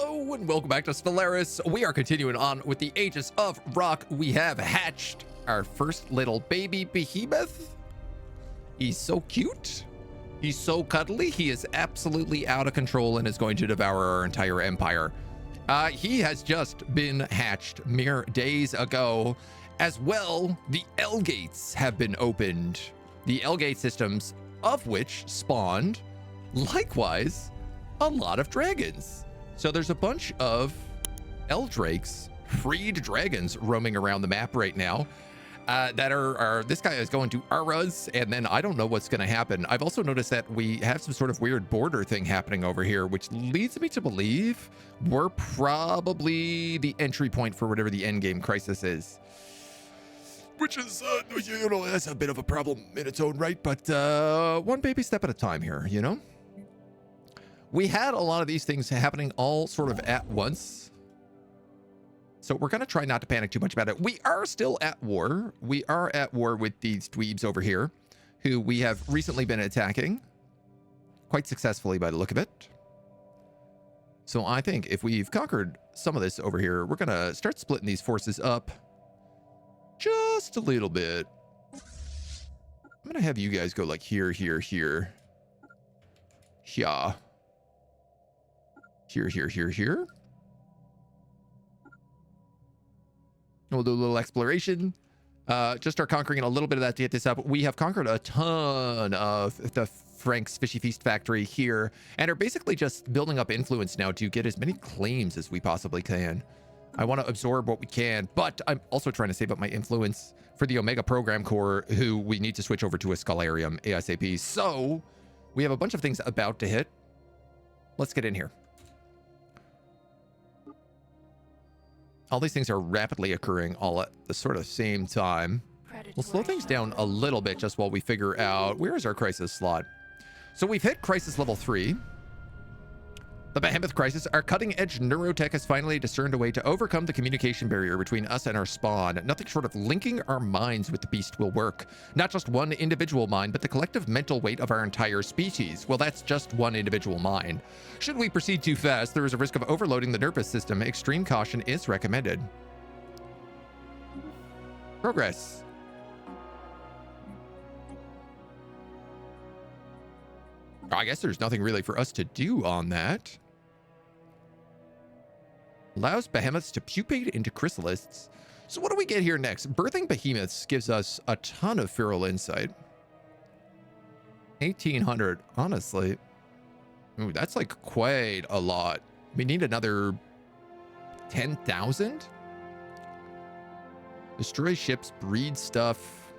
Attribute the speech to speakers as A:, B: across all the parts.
A: Hello and welcome back to Stellaris. We are continuing on with the Ages of Rock. We have hatched our first little baby Behemoth. He's so cute. He's so cuddly. He is absolutely out of control and is going to devour our entire empire. He has just been hatched mere days ago. As well, the L gates have been opened. The L gate systems of which spawned, likewise, a lot of dragons. So there's a bunch of L-Drakes, freed dragons roaming around the map right now that are this guy is going to Aras, and then I don't know what's going to happen. I've also noticed that we have some sort of weird border thing happening over here, which leads me to believe we're probably the entry point for whatever the endgame crisis is. Which is, you know, that's a bit of a problem in its own right, but one baby step at a time here, you know? We had a lot of these things happening all sort of at once. So we're going to try not to panic too much about it. We are still at war. We are at war with these dweebs over here, who we have recently been attacking quite successfully by the look of it. So I think if we've conquered some of this over here, we're going to start splitting these forces up just a little bit. I'm going to have you guys go like here, here, here. Yeah. Here, here, here, here. We'll do a little exploration. Just start conquering a little bit of that to get this up. We have conquered a ton of the Frank's Fishy Feast factory here and are basically just building up influence now to get as many claims as we possibly can. I want to absorb what we can, but I'm also trying to save up my influence for the Omega Program Corps, who we need to switch over to a Scalarium ASAP. So we have a bunch of things about to hit. Let's get in here. All these things are rapidly occurring all at the sort of same time. We'll slow things down a little bit just while we figure out where is our crisis slot. So we've hit crisis level 3. The Behemoth crisis. Our cutting-edge neurotech has finally discerned a way to overcome the communication barrier between us and our spawn. Nothing short of linking our minds with the beast will work. Not just one individual mind, but the collective mental weight of our entire species. Well, that's just one individual mind. Should we proceed too fast, there is a risk of overloading the nervous system. Extreme caution is recommended. Progress. I guess there's nothing really for us to do on that. Allows behemoths to pupate into chrysalids. So what do we get here next? Birthing behemoths gives us a ton of feral insight. 1,800, honestly. Ooh, that's like quite a lot. We need another 10,000? Destroy ships, breed stuff.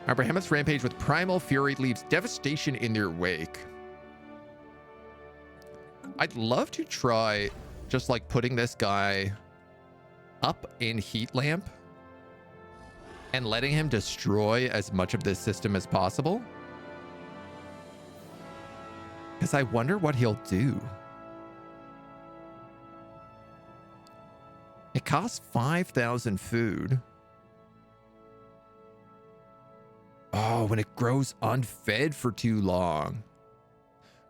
A: Our behemoths rampage with primal fury leaves devastation in their wake. I'd love to try just like putting this guy up in heat lamp and letting him destroy as much of this system as possible. Because I wonder what he'll do. It costs 5,000 food. Oh, when it grows unfed for too long.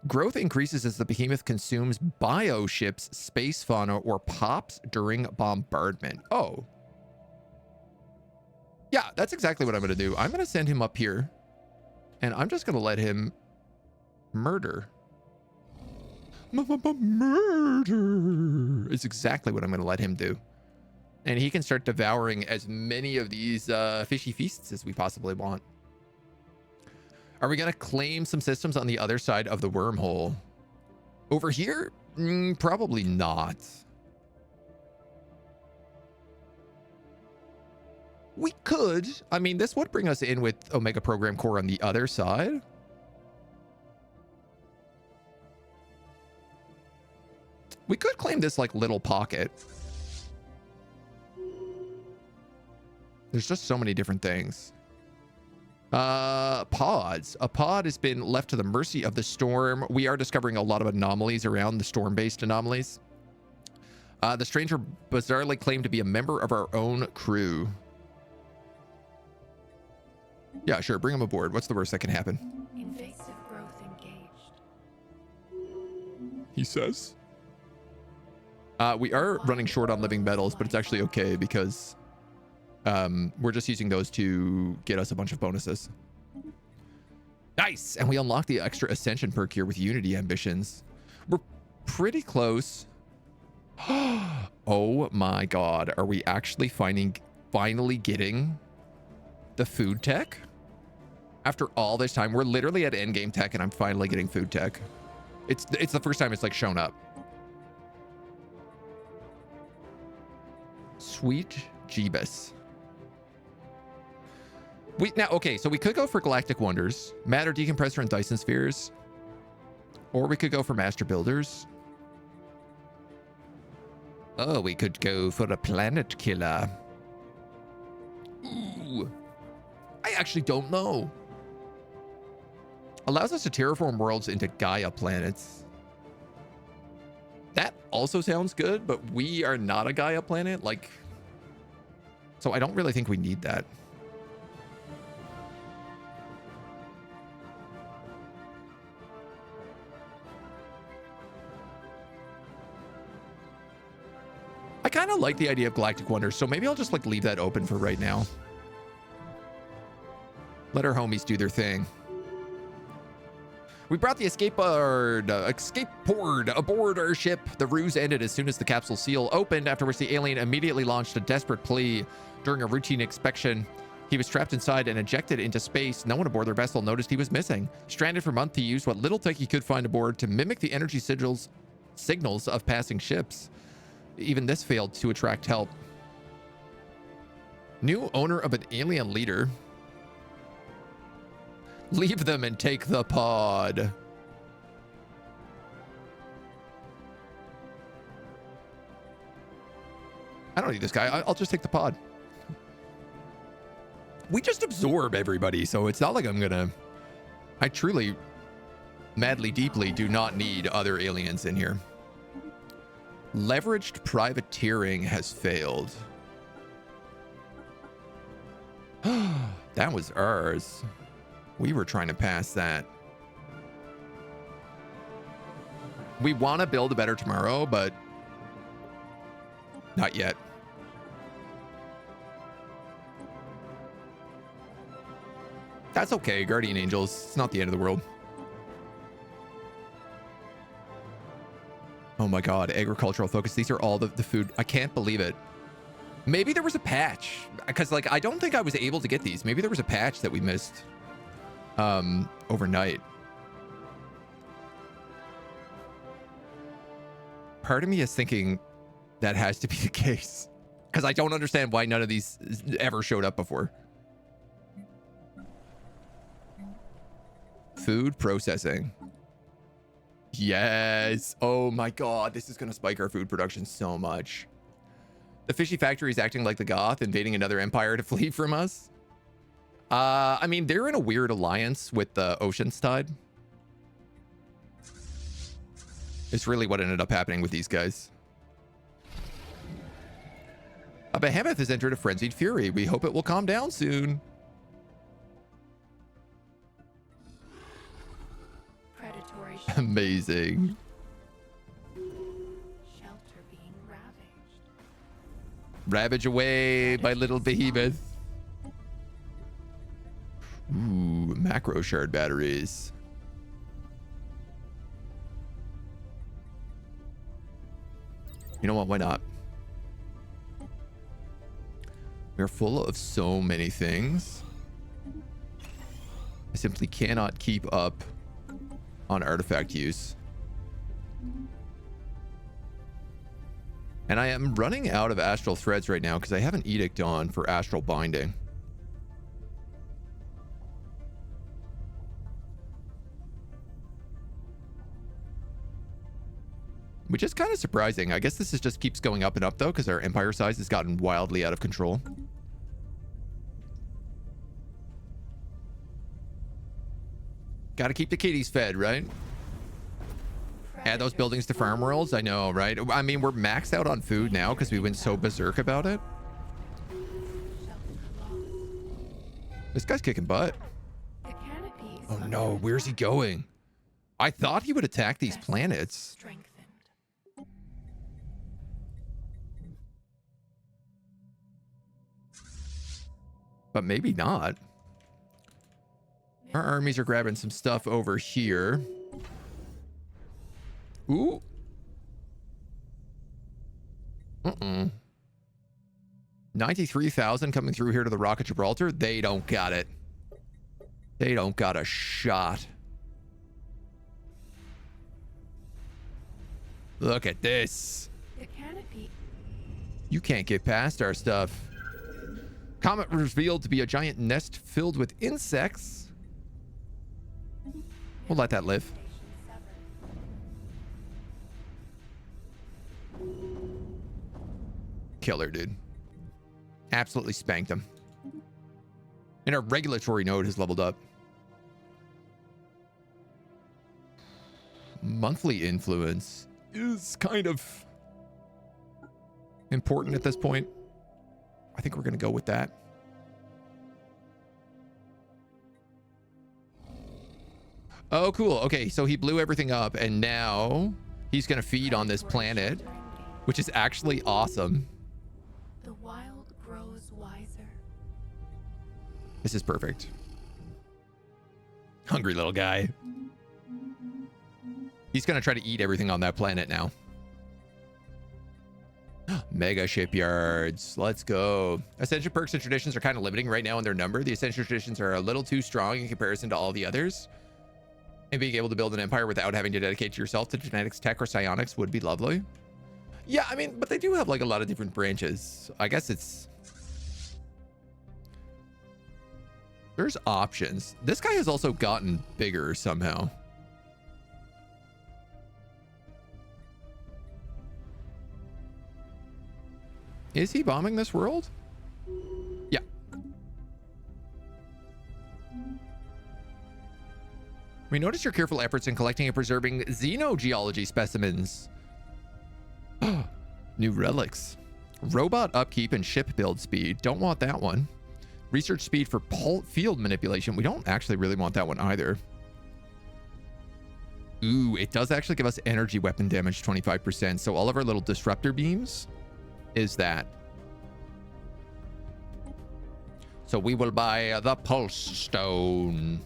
A: Growth increases as the behemoth consumes bioships, space fauna, or pops during bombardment. Oh. Yeah, that's exactly what I'm going to do. I'm going to send him up here, and I'm just going to let him murder. Murder is exactly what I'm going to let him do. And he can start devouring as many of these fishy feasts as we possibly want. Are we going to claim some systems on the other side of the wormhole? Over here? Probably not. We could. I mean, this would bring us in with Omega Program Corps on the other side. We could claim this like little pocket. There's just so many different things. Pods. A pod has been left to the mercy of the storm. We are discovering a lot of anomalies around the storm-based anomalies. The stranger bizarrely claimed to be a member of our own crew. Yeah, sure. Bring him aboard. What's the worst that can happen?
B: Invasive growth engaged.
A: He says. We are running short on living metals, but it's actually okay because we're just using those to get us a bunch of bonuses. Nice. And we unlocked the extra ascension perk here with Unity ambitions. We're pretty close. Oh my God. Are we actually finally getting the food tech? After all this time, we're literally at endgame tech and I'm finally getting food tech. It's the first time it's like shown up. Sweet Jeebus. Okay, so we could go for Galactic Wonders, Matter Decompressor and Dyson Spheres, or we could go for Master Builders. Oh, we could go for a Planet Killer. Ooh. I actually don't know. Allows us to terraform worlds into Gaia planets. That also sounds good, but we are not a Gaia planet, like, so I don't really think we need that. I kind of like the idea of Galactic Wonders, so maybe I'll just like leave that open for right now. Let our homies do their thing. We brought the escape pod aboard our ship. The ruse ended as soon as the capsule seal opened, after which the alien immediately launched a desperate plea. During a routine inspection, he was trapped inside and ejected into space. No one aboard their vessel noticed he was missing. Stranded for months, he used what little tech he could find aboard to mimic the energy signals of passing ships. Even this failed to attract help. New owner of an alien leader. Leave them and take the pod. I don't need this guy. I'll just take the pod. We just absorb everybody, so it's not like I'm gonna... I truly, madly, deeply do not need other aliens in here. Leveraged privateering has failed. That was ours. We were trying to pass that. We want to build a better tomorrow, but not yet. That's okay, Guardian Angels. It's not the end of the world. Oh my God, agricultural focus. These are all the food. I can't believe it. Maybe there was a patch, because like I don't think I was able to get these. Maybe there was a patch that we missed overnight. Part of me is thinking that has to be the case, because I don't understand why none of these ever showed up before. Food processing. Yes. Oh my God, this is going to spike our food production so much. The fishy factory is acting like the Goth, invading another empire to flee from us. I mean, they're in a weird alliance with the Oceanstide. It's really what ended up happening with these guys. A Behemoth has entered a frenzied fury. We hope it will calm down soon.
B: Predatory
A: Amazing.
B: shelter being ravaged.
A: Ravage away, my little behemoth. Ooh, macro shard batteries. You know what? Why not? We're full of so many things. I simply cannot keep up on artifact use. And I am running out of astral threads right now because I have an edict on for astral binding. Which is kind of surprising. I guess this just keeps going up and up though, because our empire size has gotten wildly out of control. Got to keep the kitties fed, right? Add those buildings to farm worlds. I know, right? I mean, we're maxed out on food now because we went so berserk about it. This guy's kicking butt. Oh no, where's he going? I thought he would attack these planets. but maybe not. Our armies are grabbing some stuff over here. Ooh. 93,000 coming through here to the Rock of Gibraltar. They don't got it. They don't got a shot. Look at this.
B: The canopy.
A: You can't get past our stuff. Comet revealed to be a giant nest filled with insects. We'll let that live. Killer, dude. Absolutely spanked him. And our regulatory node has leveled up. Monthly influence is kind of important at this point. I think we're going to go with that. Oh, cool. Okay, so he blew everything up, and now he's going to feed on this planet, which is actually awesome.
B: The wild grows wiser.
A: This is perfect. Hungry little guy. He's going to try to eat everything on that planet now. Mega shipyards. Let's go. Ascension perks and traditions are kind of limiting right now in their number. The Ascension traditions are a little too strong in comparison to all the others. And being able to build an empire without having to dedicate yourself to genetics, tech, or psionics would be lovely. Yeah, I mean, but they do have like a lot of different branches. I guess it's... There's options. This guy has also gotten bigger somehow. Is he bombing this world? Yeah. We notice your careful efforts in collecting and preserving xenogeology specimens. New relics. Robot upkeep and ship build speed. Don't want that one. Research speed for field manipulation. We don't actually really want that one either. Ooh, it does actually give us energy weapon damage 25%. So all of our little disruptor beams is that. So we will buy the pulse stone.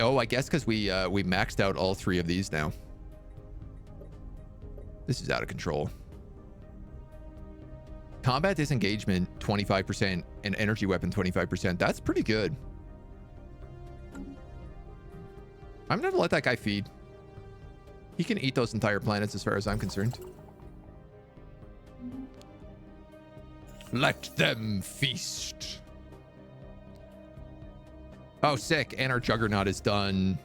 A: Oh, I guess because we maxed out all 3 of these now. This is out of control. Combat disengagement 25% and energy weapon 25%. That's pretty good. I'm gonna let that guy feed. He can eat those entire planets as far as I'm concerned. Let them feast. Oh, sick. And our Juggernaut is done.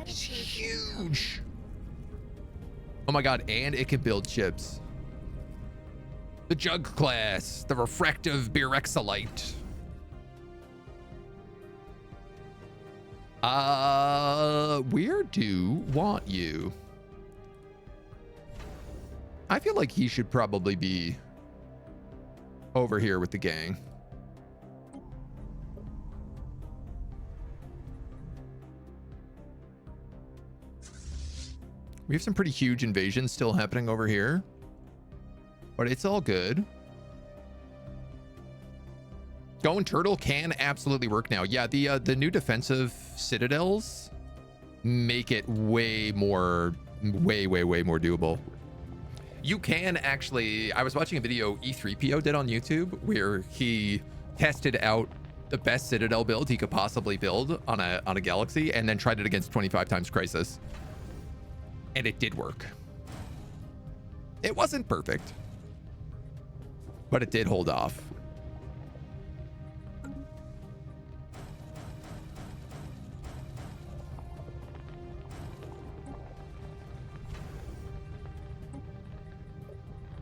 A: It's huge. Oh my god, and it can build ships. The Jug class, the refractive Birexolite. Where do want you? I feel like he should probably be over here with the gang. We have some pretty huge invasions still happening over here, but it's all good. Going turtle can absolutely work now. Yeah, the new defensive citadels make it way more doable. You can actually, I was watching a video E3PO did on YouTube where he tested out the best citadel build he could possibly build on a galaxy and then tried it against 25 times crisis. And it did work. It wasn't perfect, but it did hold off.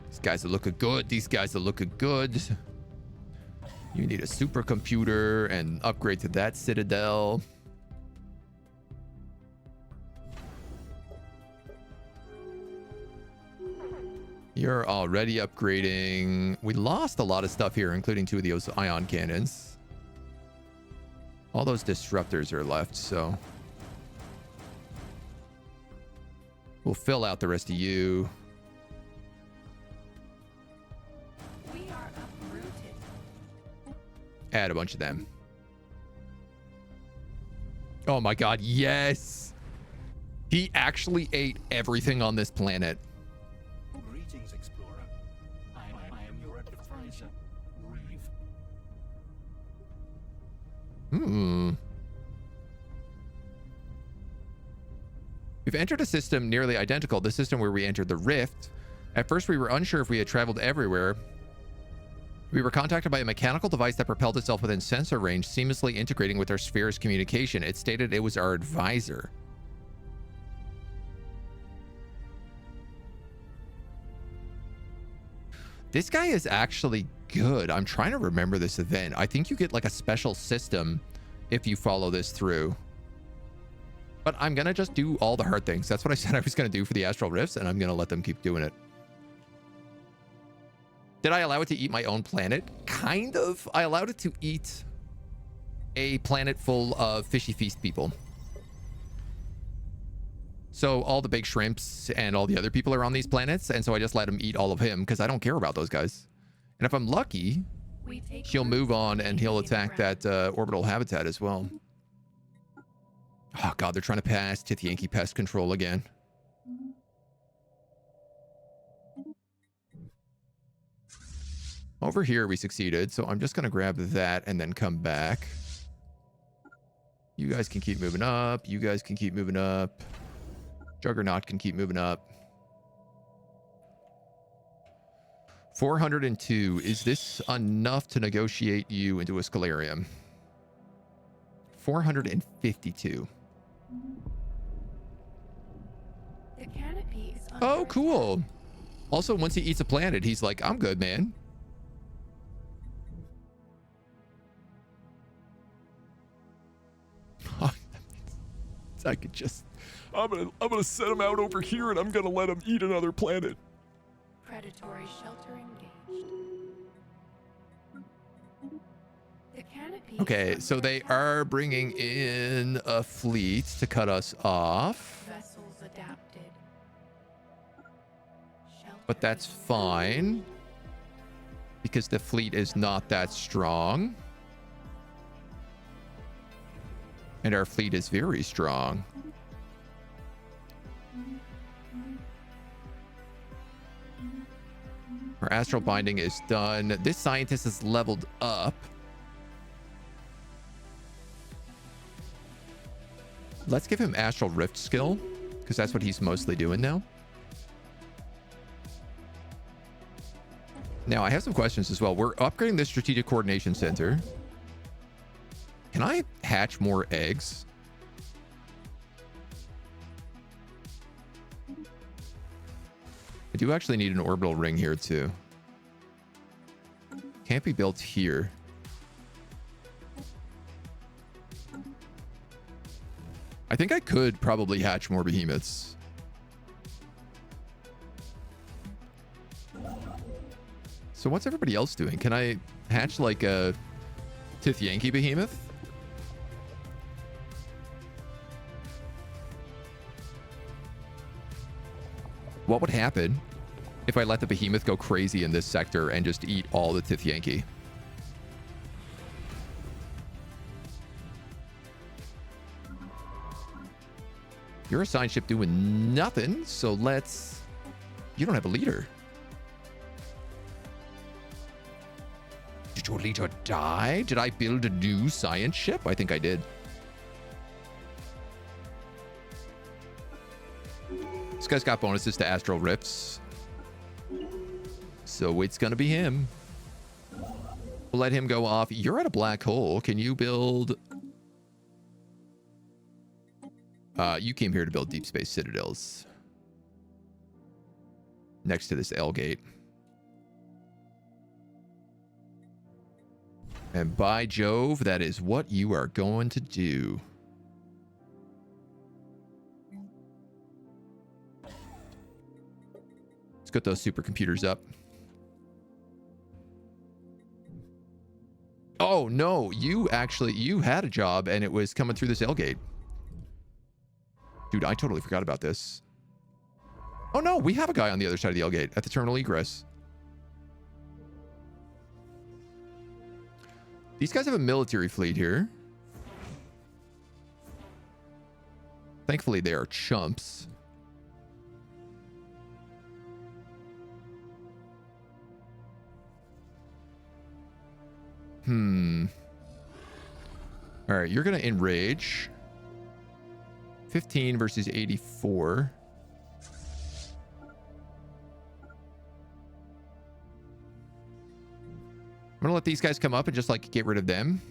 A: These guys are looking good. These guys are looking good. You need a supercomputer and upgrade to that citadel. You're already upgrading. We lost a lot of stuff here, including 2 of those ion cannons. All those disruptors are left, so we'll fill out the rest of you. add a bunch of them. Oh my god, yes! He actually ate everything on this planet.
C: Greetings, explorer. I am your advisor, Reeve.
A: We've entered a system nearly identical, the system where we entered the rift. At first, we were unsure if we had traveled everywhere. We were contacted by a mechanical device that propelled itself within sensor range, seamlessly integrating with our sphere's communication. It stated it was our advisor. This guy is actually good. I'm trying to remember this event. I think you get like a special system if you follow this through. But I'm going to just do all the hard things. That's what I said I was going to do for the astral rifts, and I'm going to let them keep doing it. Did I allow it to eat my own planet? Kind of. I allowed it to eat a planet full of fishy feast people. So all the big shrimps and all the other people are on these planets, and so I just let him eat all of him because I don't care about those guys. And if I'm lucky, he'll move on and he'll attack that orbital habitat as well. Oh god, they're trying to pass Tithyanki pest control again. Over here we succeeded, so I'm just going to grab that and then come back. You guys can keep moving up. You guys can keep moving up. Juggernaut can keep moving up. 402. Is this enough to negotiate you into a Scalarium? 452.
B: The canopy is under
A: Oh, cool. Also, once he eats a planet, he's like, I'm good, man. I could just... I'm gonna set him out over here and I'm gonna let him eat another planet.
B: predatory shelter engaged. The canopy.
A: Okay, so they are bringing in a fleet to cut us off.
B: Vessels adapted.
A: But that's fine. Because the fleet is not that strong. And our fleet is very strong. Our astral binding is done. This scientist is leveled up. Let's give him astral rift skill, because that's what he's mostly doing now. Now, I have some questions as well. We're upgrading the strategic coordination center. Can I hatch more eggs? I do actually need an orbital ring here too. Can't be built here. I think I could probably hatch more behemoths. So what's everybody else doing? Can I hatch like a Tithyanki behemoth? What would happen if I let the behemoth go crazy in this sector and just eat all the Tithyanki? You're assigned ship doing nothing, so let's... You don't have a leader. Did your leader die? Did I build a new science ship? I think I did. This guy's got bonuses to astral rifts. So it's gonna be him. We'll let him go off. You're at a black hole. Can you build... you came here to build deep space citadels. Next to this L gate. And by Jove, that is what you are going to do. Let's get those supercomputers up. Oh, no. You had a job and it was coming through this L gate. Dude, I totally forgot about this. Oh, no. We have a guy on the other side of the L gate at the terminal egress. These guys have a military fleet here. Thankfully, they are chumps. All right, you're going to enrage. 15 versus 84. I'm going to let these guys come up and just, like, get rid of them.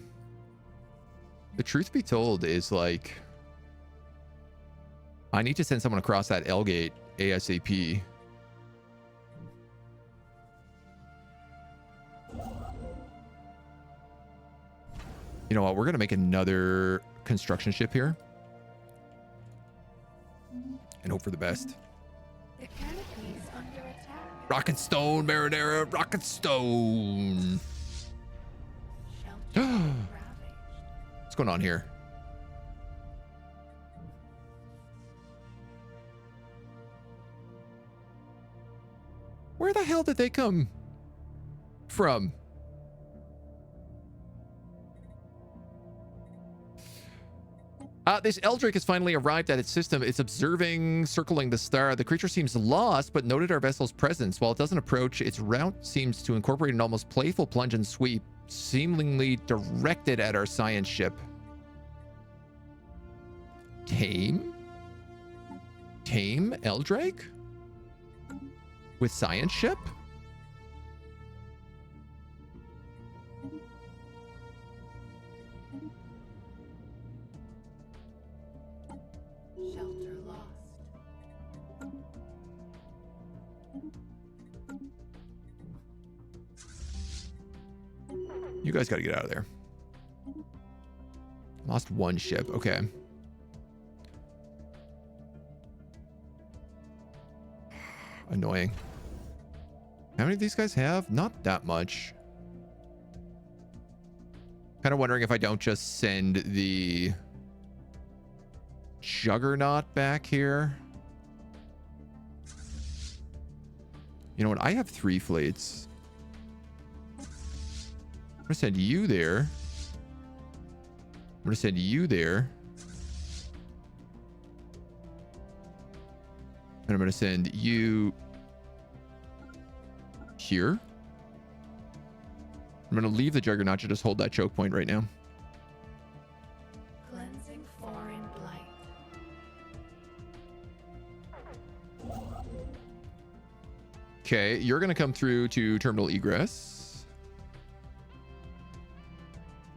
A: The truth be told is, like, I need to send someone across that L gate ASAP. You know what? We're going to make another construction ship here. And hope for the best.
B: The canopy is under attack.
A: Rock and stone, Marinara. Rock and stone.
B: Shelter ravaged.
A: What's going on here? Where the hell did they come from? This Eldrick has finally arrived at its system. It's observing, circling the star. The creature seems lost, but noted our vessel's presence. While it doesn't approach, its route seems to incorporate an almost playful plunge and sweep, seemingly directed at our science ship. Tame? Tame Eldrake? With science ship?
B: Shelter lost.
A: You guys got to get out of there. Lost one ship. Okay. Annoying. How many of these guys have? Not that much. Kind of wondering if I don't just send the Juggernaut back here. You know what? I have 3 fleets. I'm going to send you there. I'm going to send you there. And I'm going to send you here. I'm going to leave the Juggernaut to just hold that choke point right now.
B: Cleansing foreign blight.
A: Okay, you're going to come through to terminal egress.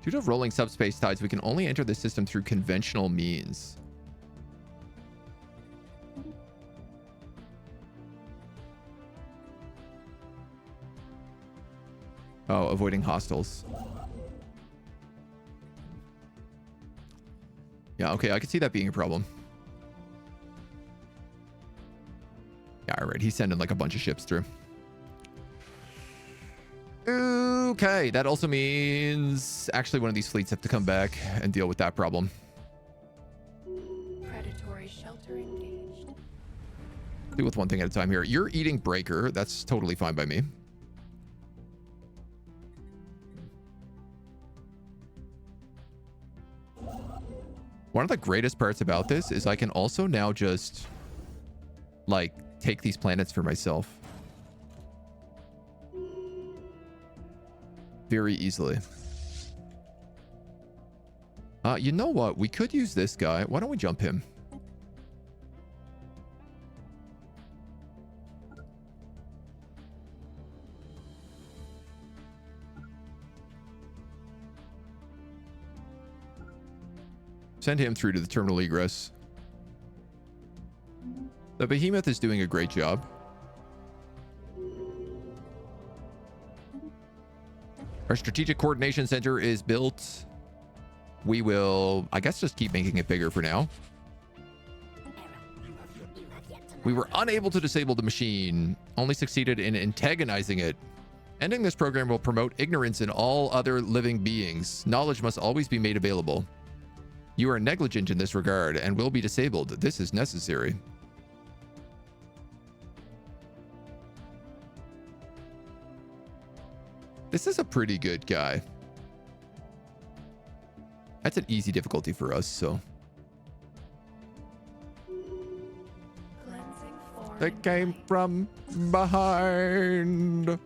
A: Due to rolling subspace tides, we can only enter the system through conventional means. Oh, avoiding hostiles. Yeah, okay, I can see that being a problem. Yeah, all right, he's sending like a bunch of ships through. Okay, that also means actually one of these fleets have to come back and deal with that problem.
B: Predatory shelter engaged.
A: Deal with one thing at a time here. You're eating Breaker. That's totally fine by me. One of the greatest parts about this is I can also now just like take these planets for myself very easily. You know what? We could use this guy. Why don't we jump him? Send him through to the terminal egress. The Behemoth is doing a great job. Our strategic coordination center is built. We will, I guess, just keep making it bigger for now. We were unable to disable the machine, only succeeded in antagonizing it. Ending this program will promote ignorance in all other living beings. Knowledge must always be made available. You are negligent in this regard and will be disabled. This is necessary. This is a pretty good guy. That's an easy difficulty for us, so.
B: Cleansing foreign
A: They came
B: light.
A: from behind.
B: Shelter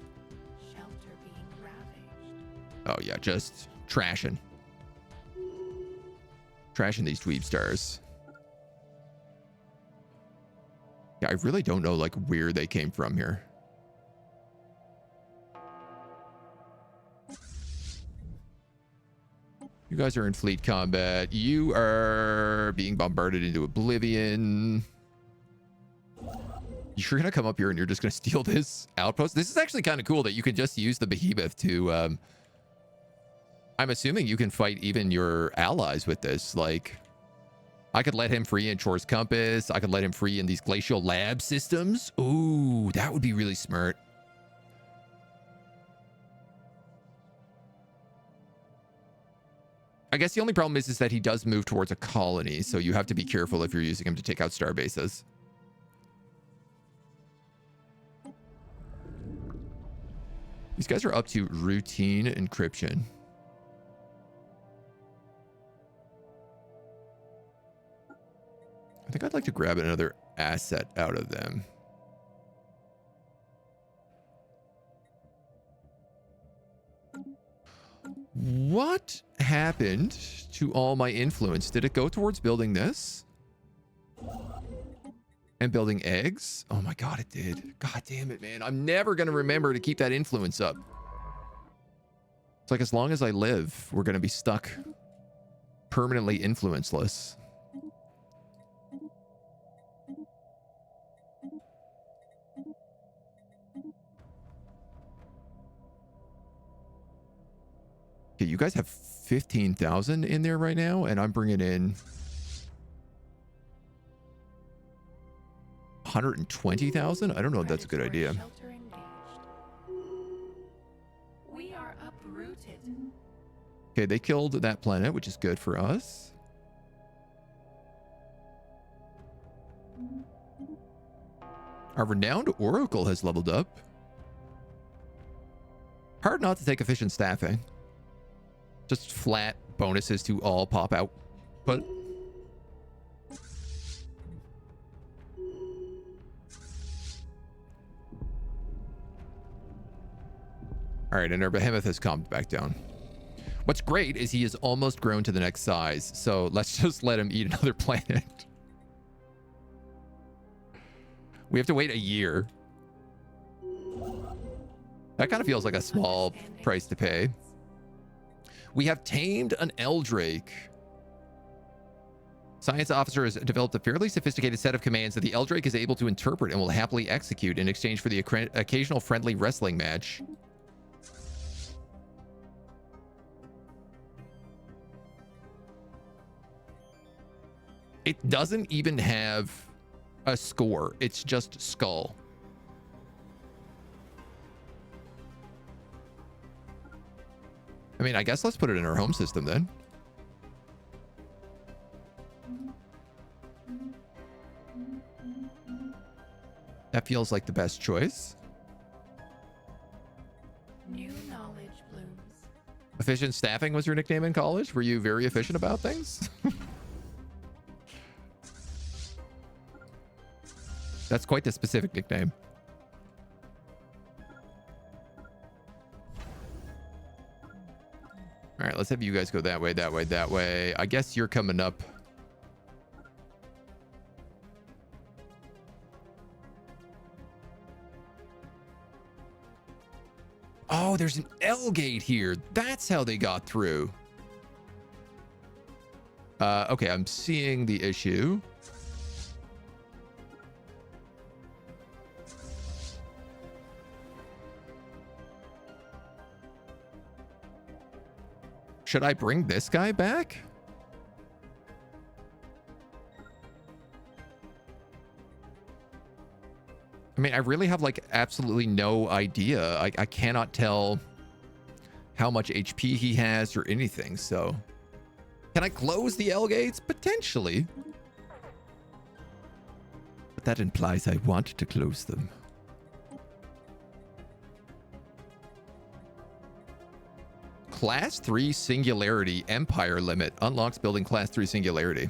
B: being ravaged.
A: Oh, yeah, just trashing. Trashing these dweeb stars. Yeah, I really don't know, like, where they came from here. You guys are in fleet combat. You are being bombarded into oblivion. You're gonna come up here and you're just gonna steal this outpost. This is actually kind of cool that you can just use the Behemoth to I'm assuming you can fight even your allies with this. Like, I could let him free in Chore's Compass. I could let him free in these glacial lab systems. Ooh, that would be really smart. I guess the only problem is that he does move towards a colony, so you have to be careful if you're using him to take out star bases. These guys are up to routine encryption. I think I'd like to grab another asset out of them. What happened to all my influence? Did it go towards building this? And building eggs? Oh my god, it did. God damn it, man. I'm never going to remember to keep that influence up. It's like as long as I live, we're going to be stuck permanently influenceless. Okay, you guys have 15,000 in there right now, and I'm bringing in 120,000? I don't know if that's a good idea.
B: Shelter engaged. We are uprooted.
A: Okay, they killed that planet, which is good for us. Our renowned Oracle has leveled up. Hard not to take efficient staffing. Just flat bonuses to all pop out. But all right, and our Behemoth has calmed back down. What's great is he has almost grown to the next size, so let's just let him eat another planet. We have to wait a year. That kind of feels like a small price to pay. We have tamed an Eldrake. Science officer has developed a fairly sophisticated set of commands that the Eldrake is able to interpret and will happily execute in exchange for the occasional friendly wrestling match. It doesn't even have a score. It's just skull. I mean, I guess let's put it in our home system then. That feels like the best choice.
B: New knowledge blooms.
A: Efficient staffing was your nickname in college? Were you very efficient about things? That's quite the specific nickname. All right, let's have you guys go that way, that way, that way. I guess you're coming up. Oh, there's an L gate here. That's how they got through. Okay, I'm seeing the issue. Should I bring this guy back? I mean, I really have like absolutely no idea. I cannot tell how much HP he has or anything. So can I close the L gates? Potentially. But that implies I want to close them. Class 3 Singularity Empire limit. Unlocks building Class 3 Singularity.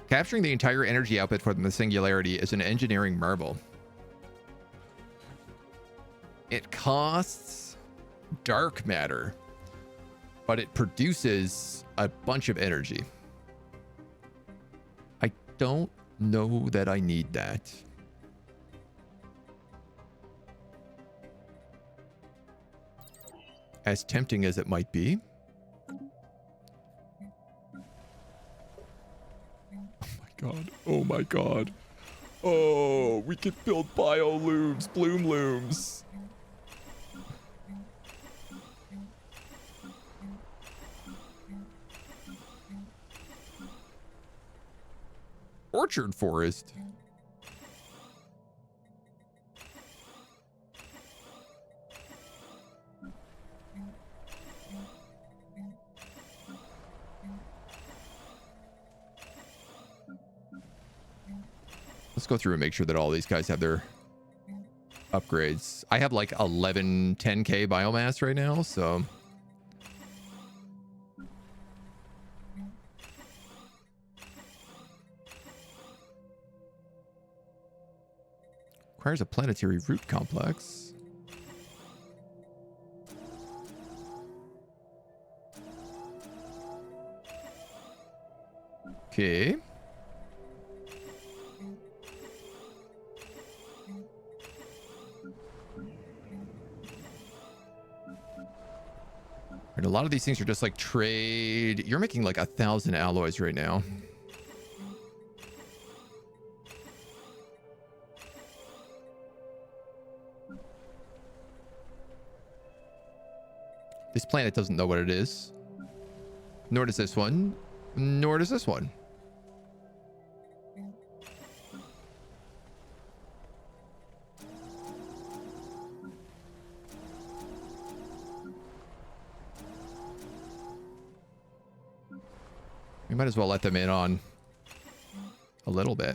A: Capturing the entire energy output from the Singularity is an engineering marvel. It costs dark matter, but it produces a bunch of energy. I don't know that I need that. As tempting as it might be. Oh my god. Oh my god. Oh, we could build bio looms, bloom looms. Orchard forest. Let's go through and make sure that all these guys have their upgrades. I have like 10k biomass right now, so requires a planetary root complex. Okay. And a lot of these things are just like trade. You're making like 1,000 alloys right now. This planet doesn't know what it is. Nor does this one. Nor does this one. We might as well let them in on a little bit.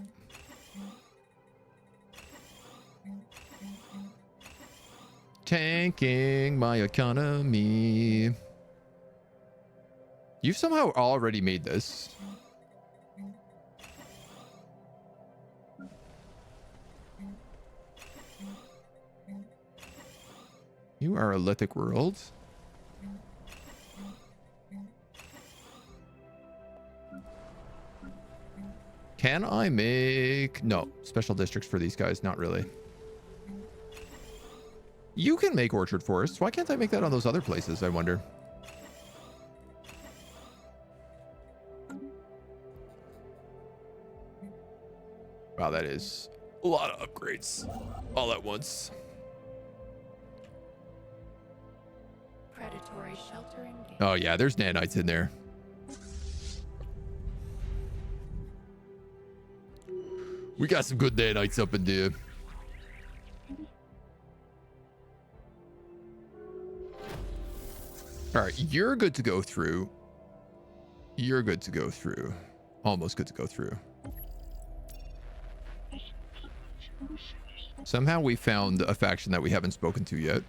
A: Tanking my economy. You've somehow already made this. You are a lithic world. Can I make... No, special districts for these guys. Not really. You can make orchard forests. Why can't I make that on those other places, I wonder? Wow, that is a lot of upgrades all at once.
B: Predatory shelter engaged.
A: Oh yeah, there's nanites in there. We got some good nanites up in there. All right, you're good to go through. You're good to go through. Almost good to go through. Somehow we found a faction that we haven't spoken to yet.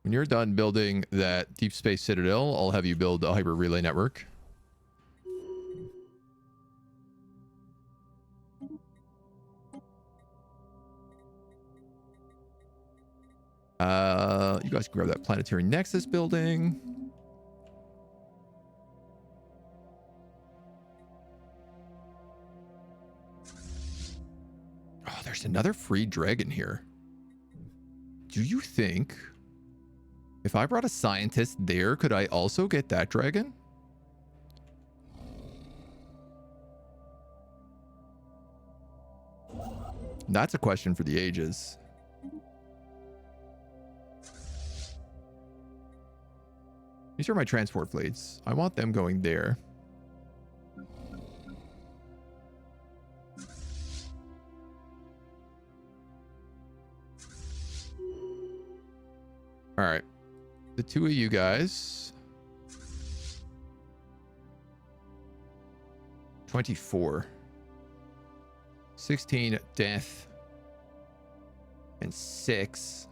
A: When you're done building that deep space citadel, I'll have you build a hyper relay network. You guys can grab that planetary nexus building. Oh, there's another free dragon here. Do you think if I brought a scientist there, could I also get that dragon? That's a question for the ages. These are my transport fleets. I want them going there. All right. the two of you guys. 24. 16 death. And 6.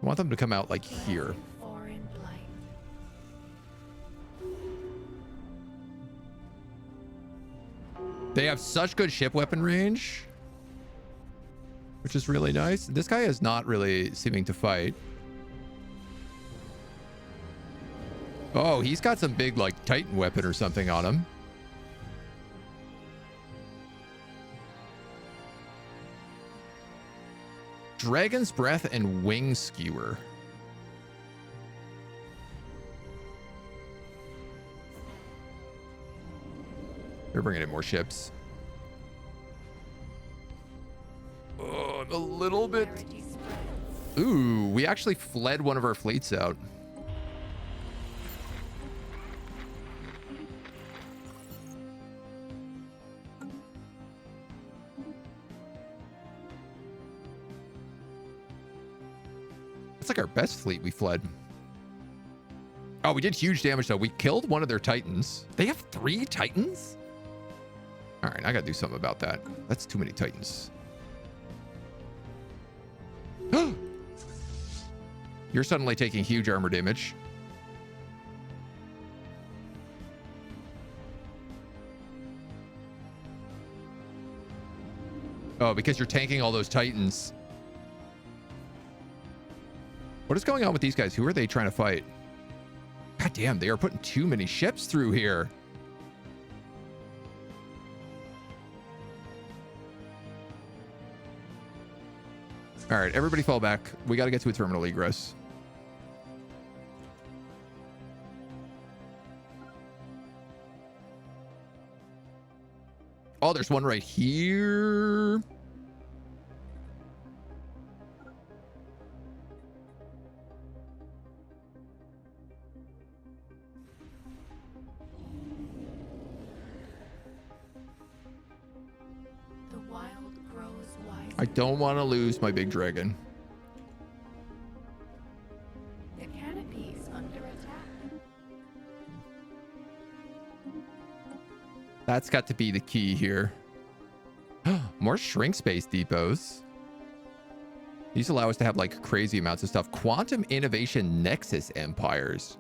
A: I want them to come out like here.
B: Foreign blight.
A: They have such good ship weapon range, which is really nice. This guy is not really seeming to fight. Oh, he's got some big like Titan weapon or something on him. Dragon's Breath and Wing Skewer. They're bringing in more ships. Oh, I'm a little bit... Ooh, we actually fled one of our fleets out. That's like our best fleet we fled. Oh, we did huge damage though. We killed one of their Titans. They have 3 Titans? All right, I gotta do something about that. That's too many Titans. You're suddenly taking huge armor damage. Oh, because you're tanking all those Titans. What is going on with these guys? Who are they trying to fight? God damn, they are putting too many ships through here. All right, everybody fall back. We got to get to a terminal egress. Oh, there's one right here.
B: The wild grows wise.
A: I don't want to lose my big dragon.
B: The canopy is under attack.
A: That's got to be the key here. More shrink space depots. These allow us to have like crazy amounts of stuff. Quantum Innovation Nexus Empires.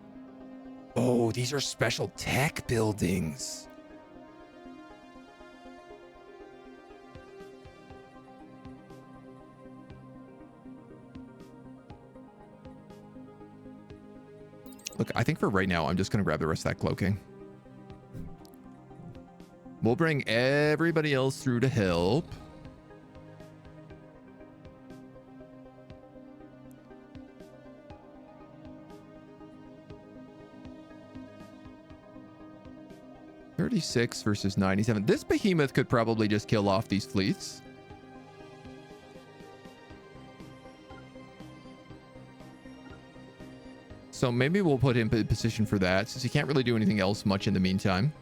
A: Oh, these are special tech buildings. Look, I think for right now, I'm just going to grab the rest of that cloaking. We'll bring everybody else through to help. $36 versus 97. This behemoth could probably just kill off these fleets. So maybe we'll put him in position for that, since he can't really do anything else much in the meantime.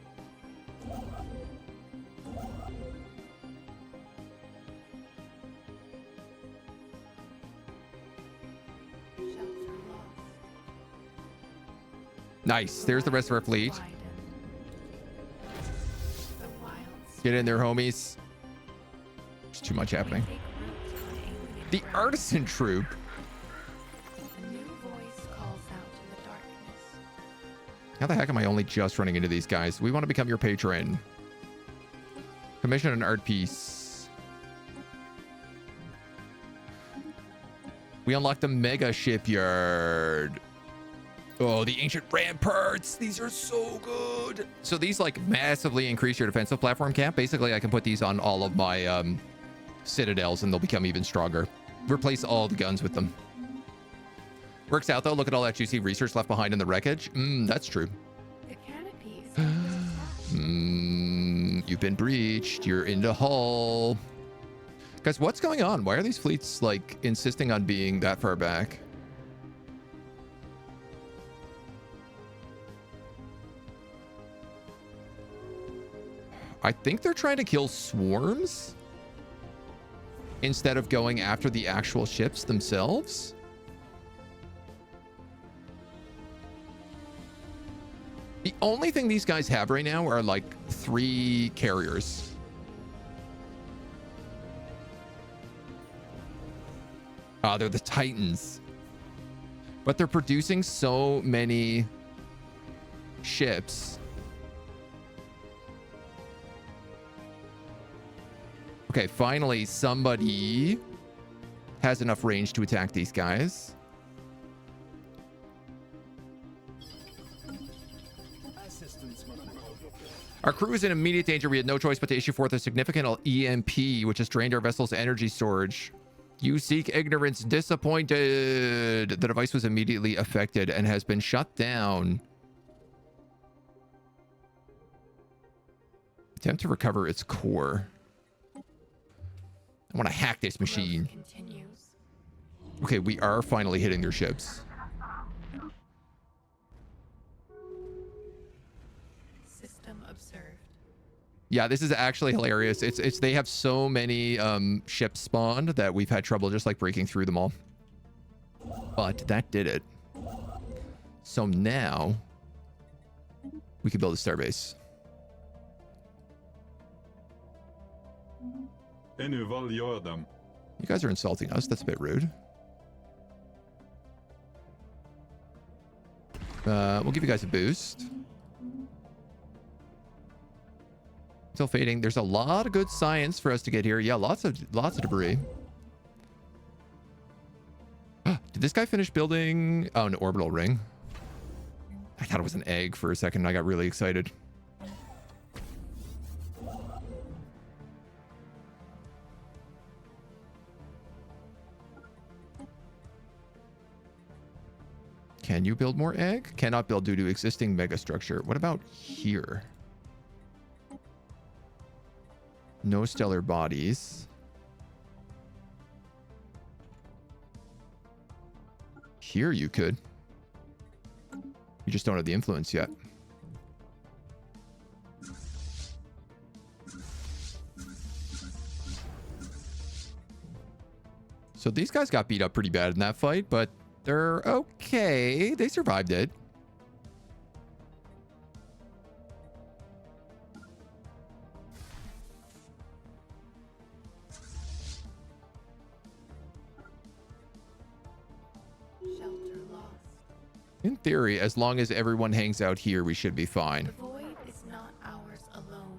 A: Nice. There's the rest of our fleet. Get in there, homies. There's too much happening. The artisan troop. How the heck am I only just running into these guys? We want to become your patron. Commission an art piece. We unlocked a mega shipyard. Oh, the ancient ramparts. These are so good. So these like massively increase your defensive platform cap. Basically, I can put these on all of my citadels and they'll become even stronger. Replace all the guns with them. Works out though. Look at all that juicy research left behind in the wreckage. That's true.
B: The canopies.
A: You've been breached. You're into hull. Guys, what's going on? Why are these fleets like insisting on being that far back? I think they're trying to kill swarms instead of going after the actual ships themselves. The only thing these guys have right now are like 3 carriers. They're the Titans. But they're producing so many ships. Okay, finally, somebody has enough range to attack these guys. Our crew is in immediate danger. We had no choice but to issue forth a significant EMP, which has drained our vessel's energy storage. You seek ignorance. Disappointed. The device was immediately affected and has been shut down. Attempt to recover its core. I want to hack this machine. Okay, we are finally hitting their ships.
B: System observed.
A: Yeah, this is actually hilarious. It's they have so many ships spawned that we've had trouble just like breaking through them all. But that did it. So now we can build a starbase. You guys are insulting us. That's a bit rude. We'll give you guys a boost. Still fading. There's a lot of good science for us to get here. Yeah, lots of debris. Did this guy finish building? Oh, an orbital ring. I thought it was an egg for a second. And I got really excited. Can you build more egg? Cannot build due to existing megastructure. What about here? No stellar bodies. Here you could. You just don't have the influence yet. So these guys got beat up pretty bad in that fight, but they're okay. They survived it.
B: Shelter lost.
A: In theory, as long as everyone hangs out here, we should be fine.
B: The void is not ours alone.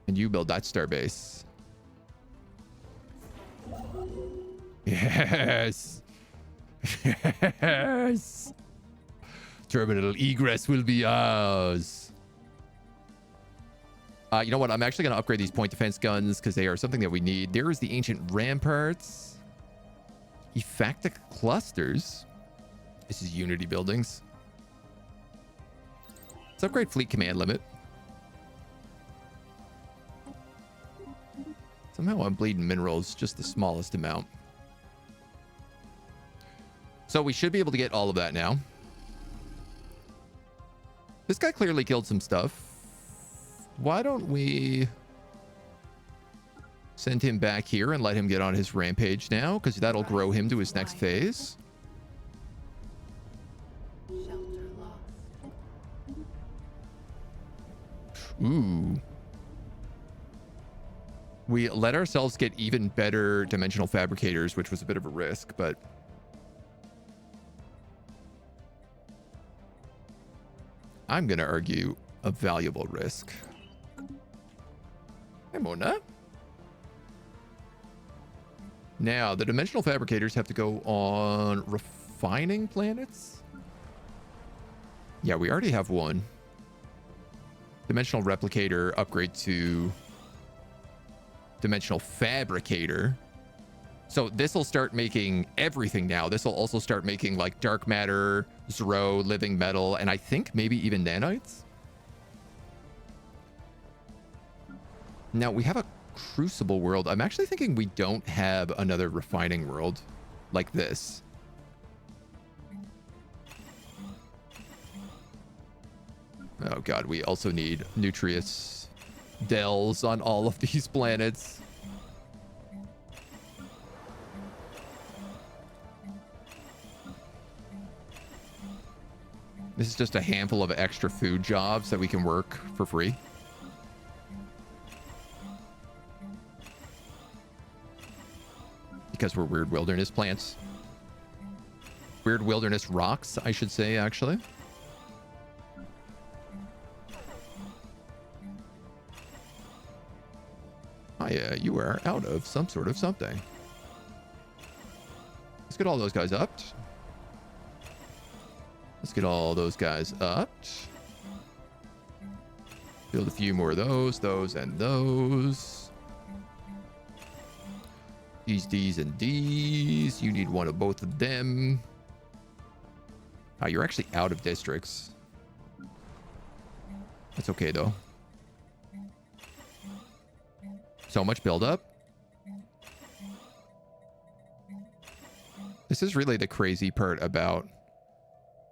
A: And you build that starbase. Yes. Yes. Terminal egress will be ours. You know what? I'm actually going to upgrade these point defense guns because they are something that we need. There is the ancient ramparts. Effectic clusters. This is Unity buildings. Let's upgrade fleet command limit. Somehow I'm bleeding minerals just the smallest amount. So we should be able to get all of that now. This guy clearly killed some stuff. Why don't we send him back here and let him get on his rampage now? Because that'll grow him to his next phase.
B: Shelter lost.
A: Ooh. We let ourselves get even better dimensional fabricators, which was a bit of a risk, but I'm going to argue a valuable risk. Hey, Mona. Now, the dimensional fabricators have to go on refining planets. Yeah, we already have one. Dimensional replicator upgrade to dimensional fabricator. So this will start making everything now. This will also start making like dark matter, Zero, living metal, and I think maybe even nanites. Now we have a crucible world. I'm actually thinking we don't have another refining world like this. Oh god, we also need nutritious dells on all of these planets. This is just a handful of extra food jobs that we can work for free. Because we're weird wilderness plants. Weird wilderness rocks, I should say, actually. You are out of some sort of something. Let's get all those guys up. Let's get all those guys up. Build a few more of those, and those. These, and these. You need one of both of them. Oh, you're actually out of districts. That's okay, though. So much buildup. This is really the crazy part about...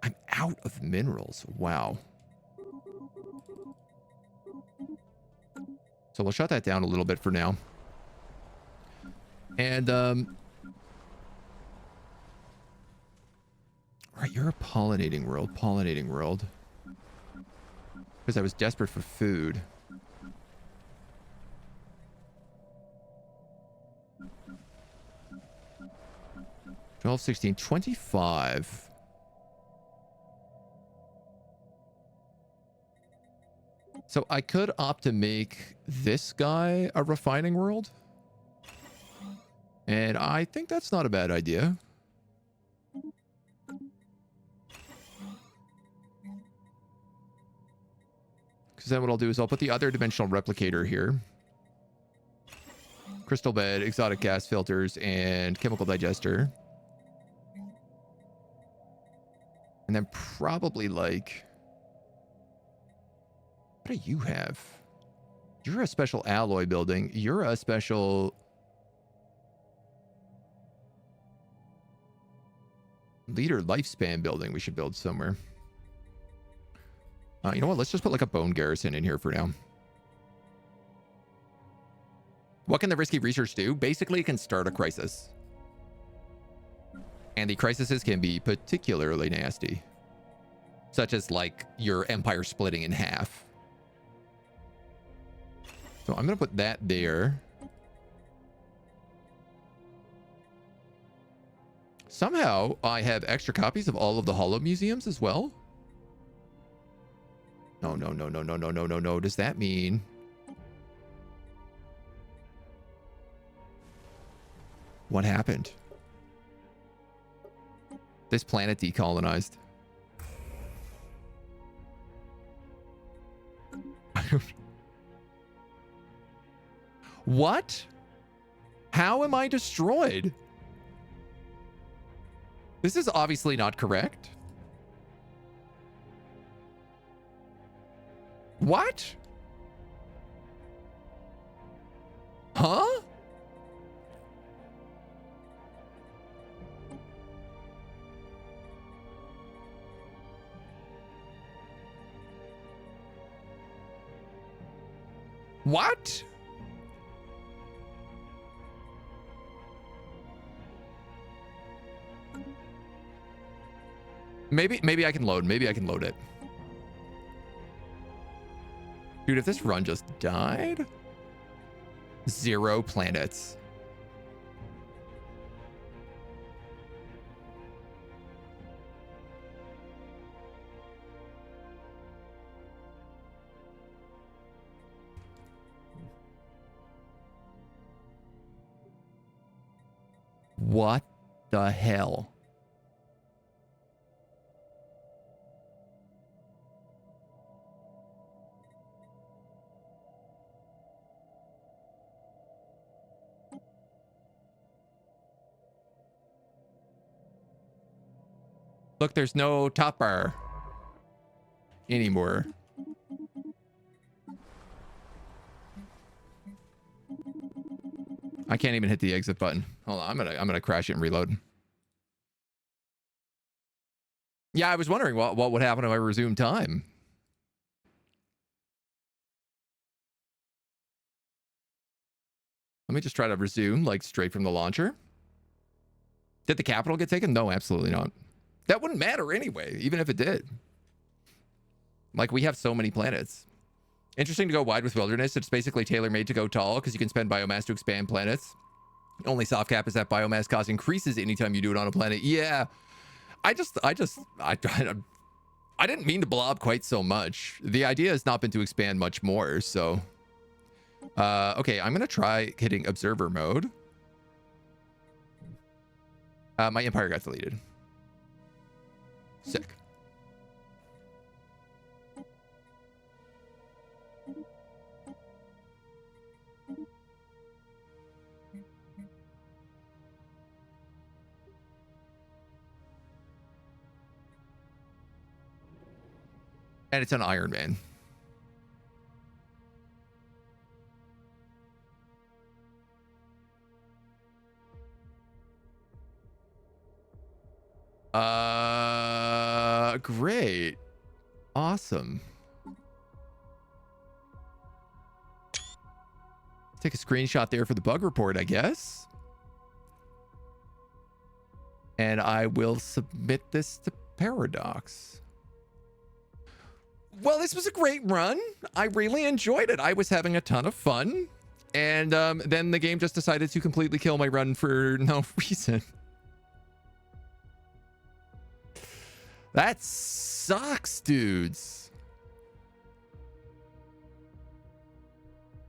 A: I'm out of minerals. Wow. So we'll shut that down a little bit for now. And, right, you're a pollinating world. Because I was desperate for food. 12, 16, 25. So I could opt to make this guy a refining world. And I think that's not a bad idea. Because then what I'll do is I'll put the other dimensional replicator here. Crystal bed, exotic gas filters, and chemical digester. And then probably like... What do you have? You're a special alloy building. You're a special... leader lifespan building we should build somewhere. You know what? Let's just put like a bone garrison in here for now. What can the risky research do? Basically, it can start a crisis. And the crises can be particularly nasty. Such as like your empire splitting in half. So I'm going to put that there. Somehow I have extra copies of all of the Holo museums as well. No, no, no, no, no, no, no, no, no. Does that mean... What happened? This planet decolonized. What? How am I destroyed? This is obviously not correct. What? Huh? What? Maybe I can load. Maybe I can load it. Dude, if this run just died... 0 planets. What the hell? Look, there's no top bar anymore. I can't even hit the exit button. Hold on, I'm gonna crash it and reload. Yeah, I was wondering what would happen if I resume time. Let me just try to resume, like, straight from the launcher. Did the capital get taken? No, absolutely not. That wouldn't matter anyway, even if it did. Like, we have so many planets. Interesting to go wide with wilderness. It's basically tailor-made to go tall because you can spend biomass to expand planets. Only soft cap is that biomass causing increases anytime you do it on a planet. Yeah, I didn't mean to blob quite so much. The idea has not been to expand much more, so... okay, I'm going to try hitting observer mode. My empire got deleted. Sick. And it's an Iron Man. Great. Awesome. Take a screenshot there for the bug report, I guess. And I will submit this to Paradox. Well, this was a great run. I really enjoyed it. I was having a ton of fun. And then the game just decided to completely kill my run for no reason. That sucks, dudes.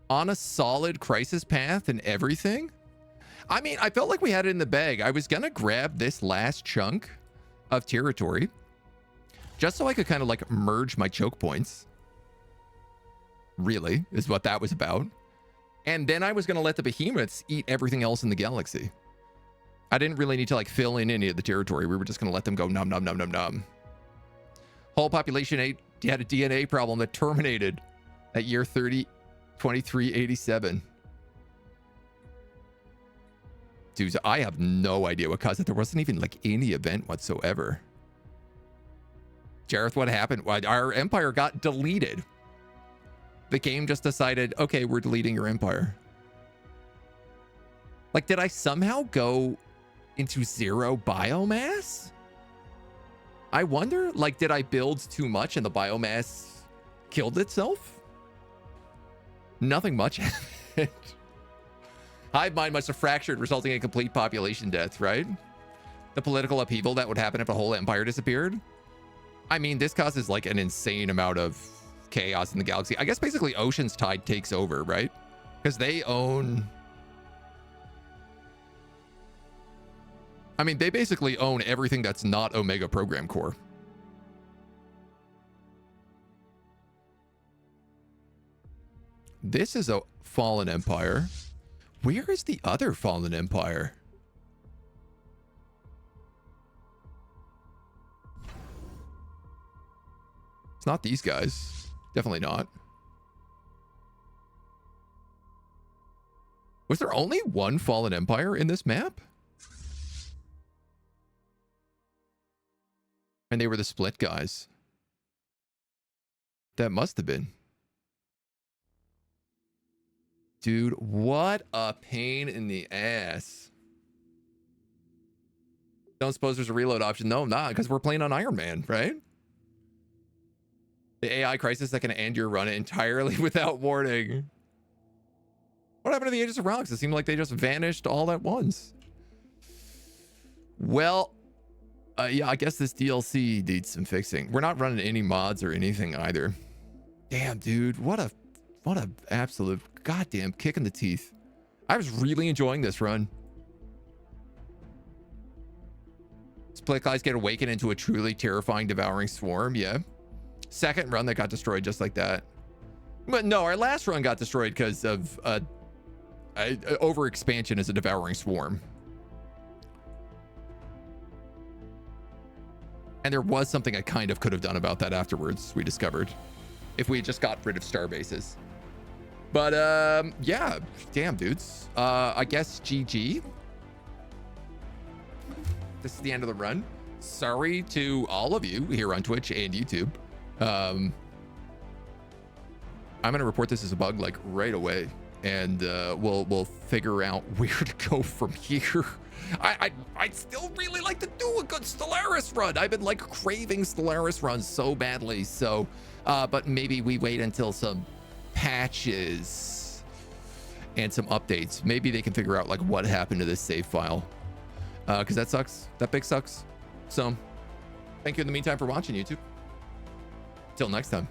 A: On a solid crisis path and everything. I mean, I felt like we had it in the bag. I was going to grab this last chunk of territory just so I could kind of like merge my choke points. Really, is what that was about. And then I was going to let the behemoths eat everything else in the galaxy. I didn't really need to like fill in any of the territory. We were just going to let them go num num num num num. Whole population had a DNA problem that terminated at year 2387. Dudes, I have no idea what caused it. There wasn't even like any event whatsoever. Jareth, what happened? Our empire got deleted. The game just decided, okay, we're deleting your empire. Like, did I somehow go into zero biomass? I wonder, like, did I build too much and the biomass killed itself? Nothing much happened. Hive mind must have fractured, resulting in complete population death, right? The political upheaval that would happen if a whole empire disappeared. I mean, this causes like an insane amount of chaos in the galaxy. I guess basically Ocean's Tide takes over, right? Because they own... I mean, they basically own everything that's not Omega Program Core. This is a fallen empire. Where is the other fallen empire? It's not these guys. Definitely not. Was there only one fallen empire in this map? And they were the split guys. That must have been. Dude, what a pain in the ass. Don't suppose there's a reload option? No, not, because we're playing on Iron Man, right? The AI crisis that can end your run entirely without warning. What happened to the Agents of Rocks? It seemed like they just vanished all at once. Well, yeah, I guess this DLC needs some fixing. We're not running any mods or anything either. Damn, dude, what a absolute goddamn kick in the teeth. I was really enjoying this run. Split guys get awakened into a truly terrifying devouring swarm. Yeah. Second run that got destroyed just like that. But no, our last run got destroyed because of over expansion as a devouring swarm. And there was something I kind of could have done about that afterwards, we discovered. If we had just got rid of star bases. But yeah, damn dudes. I guess GG. This is the end of the run. Sorry to all of you here on Twitch and YouTube. I'm gonna report this as a bug like right away. and we'll figure out where to go from here. I'd still really like to do a good Stellaris run. I've been like craving Stellaris runs so badly. So, but maybe we wait until some patches and some updates. Maybe they can figure out like what happened to this save file, because that sucks. That big sucks. So, thank you in the meantime for watching, YouTube. Till next time.